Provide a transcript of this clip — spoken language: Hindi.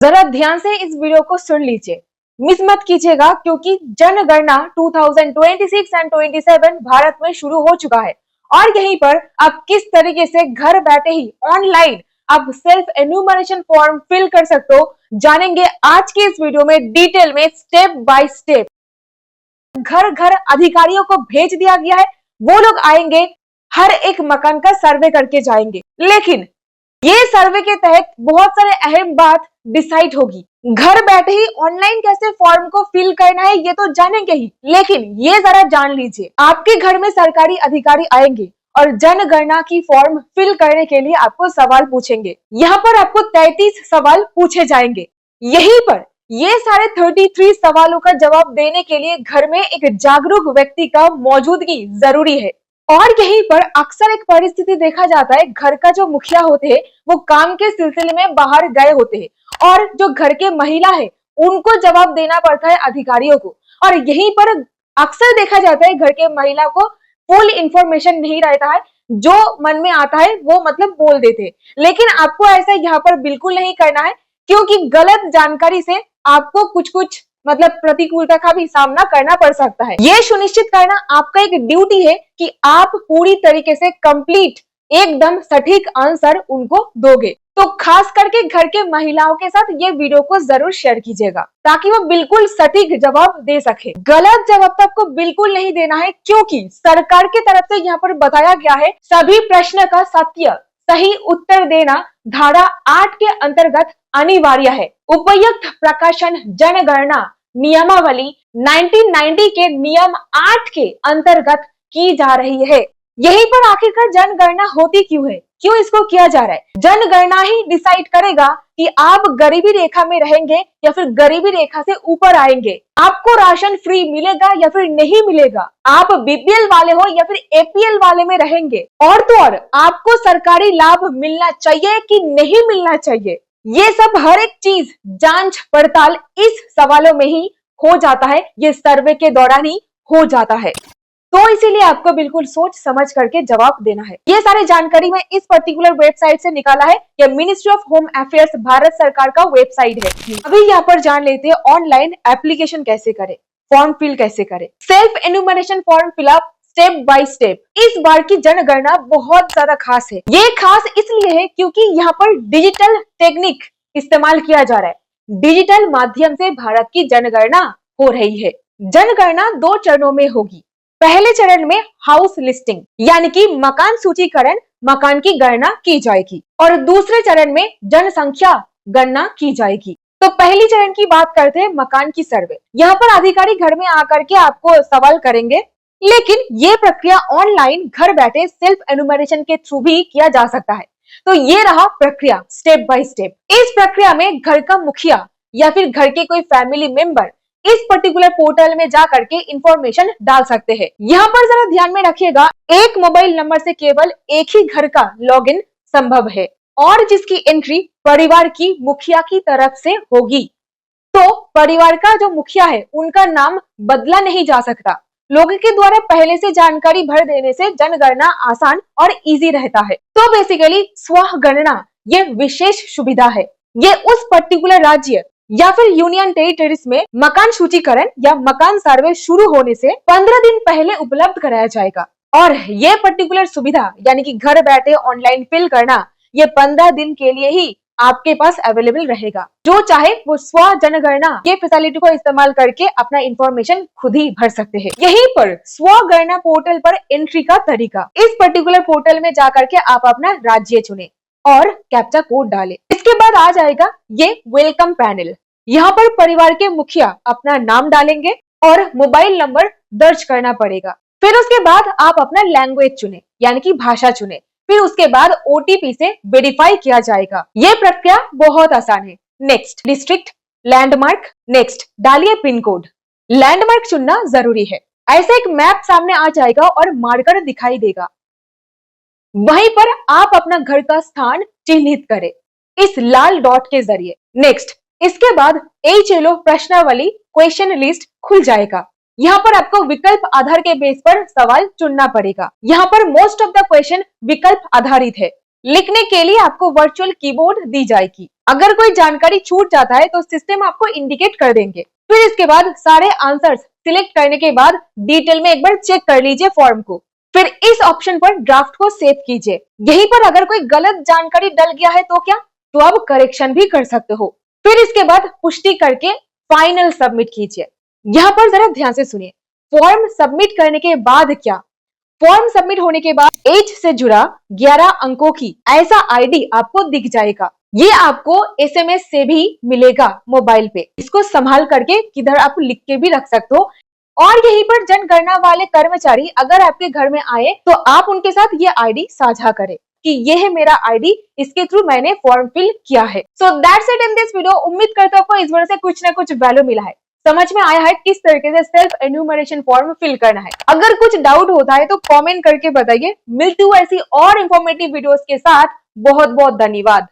जरा ध्यान से इस वीडियो को सुन लीजिए, मिस मत कीजिएगा क्योंकि जनगणना 2026 एंड 27 भारत में शुरू हो चुका है और यहीं पर आप किस तरीके से घर बैठे ही ऑनलाइन आप सेल्फ एन्यूमरेशन फॉर्म फिल कर सकते हो, जानेंगे आज की इस वीडियो में डिटेल में स्टेप बाय स्टेप। घर घर अधिकारियों को भेज दिया गया है, वो लोग आएंगे, हर एक मकान का सर्वे करके जाएंगे, लेकिन ये सर्वे के तहत बहुत सारे अहम बात डिसाइड होगी। घर बैठे ही ऑनलाइन कैसे फॉर्म को फिल करना है ये तो जानेंगे ही, लेकिन ये जरा जान लीजिए, आपके घर में सरकारी अधिकारी आएंगे और जनगणना की फॉर्म फिल करने के लिए आपको सवाल पूछेंगे। यहाँ पर आपको 33 सवाल पूछे जाएंगे। यहीं पर ये सारे 33 सवालों का जवाब देने के लिए घर में एक जागरूक व्यक्ति का मौजूदगी जरूरी है। और यहीं पर अक्सर एक परिस्थिति देखा जाता है, घर का जो मुखिया होते हैं वो काम के सिलसिले में बाहर गए होते हैं और जो घर के महिला है उनको जवाब देना पड़ता है अधिकारियों को। और यहीं पर अक्सर देखा जाता है घर के महिला को फुल इंफॉर्मेशन नहीं रहता है, जो मन में आता है वो मतलब बोल देते हैं। लेकिन आपको ऐसा यहाँ पर बिल्कुल नहीं करना है, क्योंकि गलत जानकारी से आपको कुछ कुछ मतलब प्रतिकूलता का भी सामना करना पड़ सकता है। ये सुनिश्चित करना आपका एक ड्यूटी है कि आप पूरी तरीके से कंप्लीट एकदम सटीक आंसर उनको दोगे। तो खास करके घर के महिलाओं के साथ ये वीडियो को जरूर शेयर कीजिएगा ताकि वो बिल्कुल सटीक जवाब दे सके। गलत जवाब तो आपको बिल्कुल नहीं देना है, क्योंकि सरकार की तरफ से यहाँ पर बताया गया है सभी प्रश्न का सत्य सही उत्तर देना धारा 8 के अंतर्गत अनिवार्य है। उपयुक्त प्रकाशन जनगणना नियमावली 1990 के नियम 8 के अंतर्गत की जा रही है। यहीं पर आखिरकार जनगणना होती क्यों है, क्यों इसको किया जा रहा है? जनगणना ही डिसाइड करेगा कि आप गरीबी रेखा में रहेंगे या फिर गरीबी रेखा से ऊपर आएंगे, आपको राशन फ्री मिलेगा या फिर नहीं मिलेगा, आप बीपीएल वाले हो या फिर एपीएल वाले में रहेंगे, और तो और आपको सरकारी लाभ मिलना चाहिए कि नहीं मिलना चाहिए। ये सब हर एक चीज जांच पड़ताल इस सवालों में ही हो जाता है, ये सर्वे के दौरान ही हो जाता है। तो इसीलिए आपको बिल्कुल सोच समझ करके जवाब देना है। ये सारी जानकारी मैं इस पर्टिकुलर वेबसाइट से निकाला है, ये ministry of home affairs Bharat सरकार का वेबसाइट है। अभी यहाँ पर जान लेते हैं ऑनलाइन एप्लीकेशन कैसे करें, फॉर्म फिल कैसे करें, self enumeration form fill up step by step. इस बार की जनगणना बहुत ज्यादा खास है। ये खास इसलिए है क्योंकि यहाँ पर डिजिटल टेक्निक इस्तेमाल किया जा रहा है। डिजिटल माध्यम से भारत की जनगणना हो रही है। जनगणना 2 चरणों में होगी। पहले चरण में हाउस लिस्टिंग यानी कि मकान सूचीकरण, मकान की गणना की जाएगी, और दूसरे चरण में जनसंख्या गणना की जाएगी। तो पहली चरण की बात करते हैं, मकान की सर्वे। यहाँ पर अधिकारी घर में आकर के आपको सवाल करेंगे, लेकिन ये प्रक्रिया ऑनलाइन घर बैठे सेल्फ एन्यूमरेशन के थ्रू भी किया जा सकता है। तो ये रहा प्रक्रिया स्टेप बाय स्टेप। इस प्रक्रिया में घर का मुखिया या फिर घर के कोई फैमिली मेंबर इस पर्टिकुलर पोर्टल में जा करके इंफॉर्मेशन डाल सकते हैं। यहाँ पर जरा ध्यान में रखिएगा, एक मोबाइल नंबर से केवल एक ही घर का लॉगिन संभव है और जिसकी एंट्री परिवार की मुखिया की तरफ से होगी। तो परिवार का जो मुखिया है उनका नाम बदला नहीं जा सकता। लोगों के द्वारा पहले से जानकारी भर देने से जनगणना आसान और इजी रहता है। तो बेसिकली स्व गणना ये विशेष सुविधा है। ये उस पर्टिकुलर राज्य या फिर यूनियन टेरिटरीज में मकान सूचीकरण या मकान सर्वे शुरू होने से 15 दिन पहले उपलब्ध कराया जाएगा। और ये पर्टिकुलर सुविधा यानी कि घर बैठे ऑनलाइन फिल करना ये 15 दिन के लिए ही आपके पास अवेलेबल रहेगा। जो चाहे वो स्व जनगणना ये फैसिलिटी को इस्तेमाल करके अपना इंफॉर्मेशन खुद ही भर सकते हैं। यहीं पर स्व गणना पोर्टल पर एंट्री का तरीका, इस पर्टिकुलर पोर्टल में जाकर के आप अपना राज्य चुने और कैप्चा कोड डालें। इसके बाद आ जाएगा ये वेलकम पैनल। यहाँ पर परिवार के मुखिया अपना नाम डालेंगे और मोबाइल नंबर दर्ज करना पड़ेगा। फिर उसके बाद आप अपना लैंग्वेज चुने यानी कि भाषा चुने, फिर उसके बाद ओटीपी से वेरीफाई किया जाएगा। ये प्रक्रिया बहुत आसान है। नेक्स्ट डिस्ट्रिक्ट, लैंडमार्क, नेक्स्ट डालिए पिन कोड। लैंडमार्क चुनना जरूरी है। ऐसे एक मैप सामने आ जाएगा और मार्कर दिखाई देगा, वहीं पर आप अपना घर का स्थान चिन्हित करें इस लाल डॉट के जरिए। नेक्स्ट, इसके बाद HLO प्रश्नावली क्वेश्चन लिस्ट खुल जाएगा। यहाँ पर आपको विकल्प आधार के बेस पर सवाल चुनना पड़ेगा। यहाँ पर मोस्ट ऑफ द क्वेश्चन विकल्प आधारित है। लिखने के लिए आपको वर्चुअल कीबोर्ड दी जाएगी। अगर कोई जानकारी छूट जाता है तो सिस्टम आपको इंडिकेट कर देंगे। फिर इसके बाद सारे आंसर्स सिलेक्ट करने के बाद डिटेल में एक बार चेक कर लीजिए फॉर्म को। फिर इस ऑप्शन पर ड्राफ्ट को सेव कीजिए। यहीं पर अगर कोई गलत जानकारी डल गया है तो क्या, तो अब करेक्शन भी कर सकते हो। फिर इसके बाद पुष्टि करके फाइनल सबमिट कीजिए। यहाँ पर जरा ध्यान से सुनिए, फॉर्म सबमिट करने के बाद क्या, फॉर्म सबमिट होने के बाद एज से जुड़ा 11 अंकों की ऐसा आईडी आपको दिख जाएगा। ये आपको एसएमएस से भी मिलेगा मोबाइल पे। इसको संभाल करके किधर आप लिख के भी रख सकते हो। और यहीं पर जनगणना वाले कर्मचारी अगर आपके घर में आए तो आप उनके साथ ये आईडी साझा करें कि ये है मेरा आईडी, इसके थ्रू मैंने फॉर्म फिल किया है। So that's it in this video. उम्मीद करता हूं आपको इस वीडियो से कुछ ना कुछ वैल्यू मिला है, समझ में आया है किस तरीके से सेल्फ एन्यूमरेशन फॉर्म फिल करना है। अगर कुछ डाउट होता है तो कमेंट करके बताइए। मिलती हूँ ऐसी और इंफॉर्मेटिव वीडियोस के साथ। बहुत बहुत धन्यवाद।